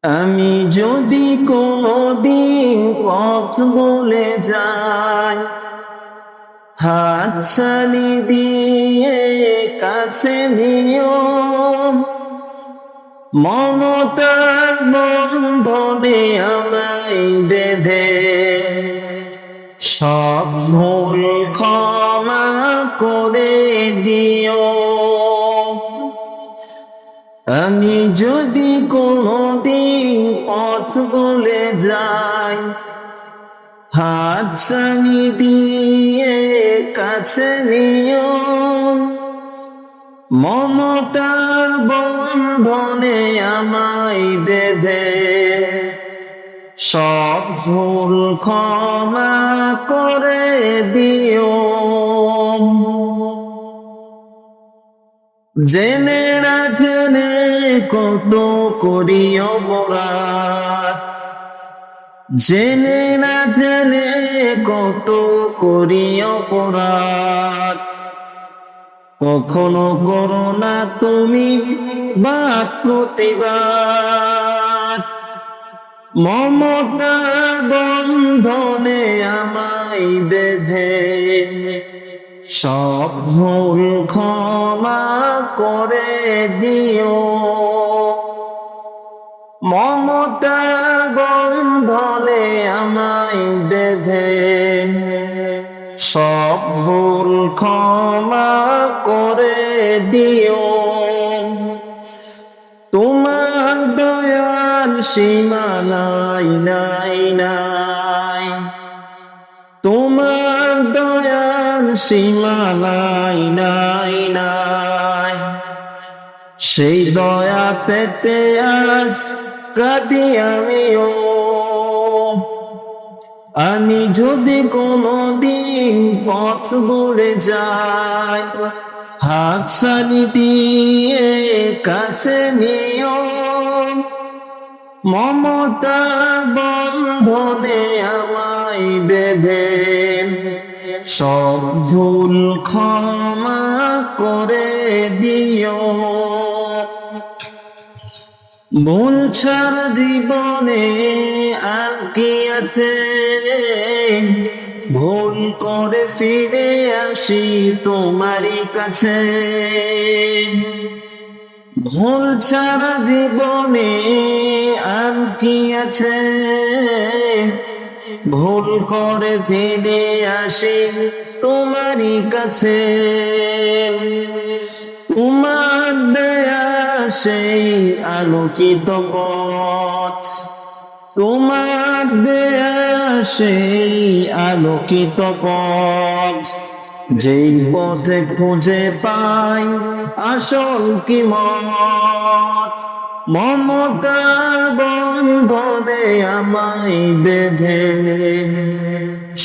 আমি যদি কোনদিন পথ বলে যাই, হাতছানি দিয়ে কাছে নিও, মমতার বন্ধনে আমায় বেঁধে সব ভুল ক্ষমা করে দিও। আমি যদি কোনদিন পথ বলে যাই, হাতছানি দিয়ে কাছে নিও, মমতার বন্ধনে আমায় বেঁধে সব ভুল ক্ষমা করে দিও। জেনে না জেনে কত করি অপরাধ, জেনে না জেনে কত করি অপরাধ, কখনো করো না তুমি বাদ প্রতিবাদ, মমতার বন্ধনে আমায় বেঁধে সব ভুল ক্ষমা করে দিও। মমতার বন্ধনে আমায় বেঁধে সব ভুল ক্ষমা করে দিও। তোমার দয়ার সীমা নাই নাই নাই, তোমার দয়ার সীমা নাই নাই নাই, সেই দয়া পেতে আজ কাঁদি আমিও। আমি যদি কোনদিন পথ ভুলে যাই, হাতছানি দিয়ে কাছে নিও, মমতার বন্ধনে আমায় বেঁধে সব ভুল ক্ষমা করে দিও। ভুল ছাড়া জীবনে আর কি আছে, ভুল করে ফিরে আসি তোমারই কাছে। ভুল ছাড়া জীবনে আর কি আছে, ভুল করে ফিরে আসি তোমারই কাছে। তোমার দেয়া সেই আলোকিত পথ, তোমার দেয়া সেই আলোকিত পথ, যেই পথে খুঁজে পাই আসল কি মত, মমতার বন্ধনে আমায় বেঁধে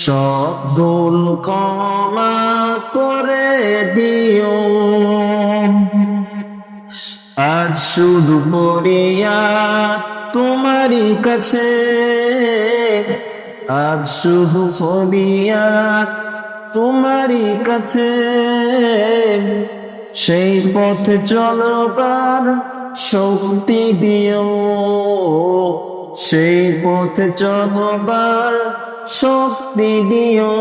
সব ভুল ক্ষমা করে দিও। আজ শুধু ফরিয়াদ তোমারই কাছে, আজ শুধু ফরিয়াদ তোমারই কাছে, সেই পথে চলবার শক্তি দিও, সেই পথে চলবার শক্তি দিও।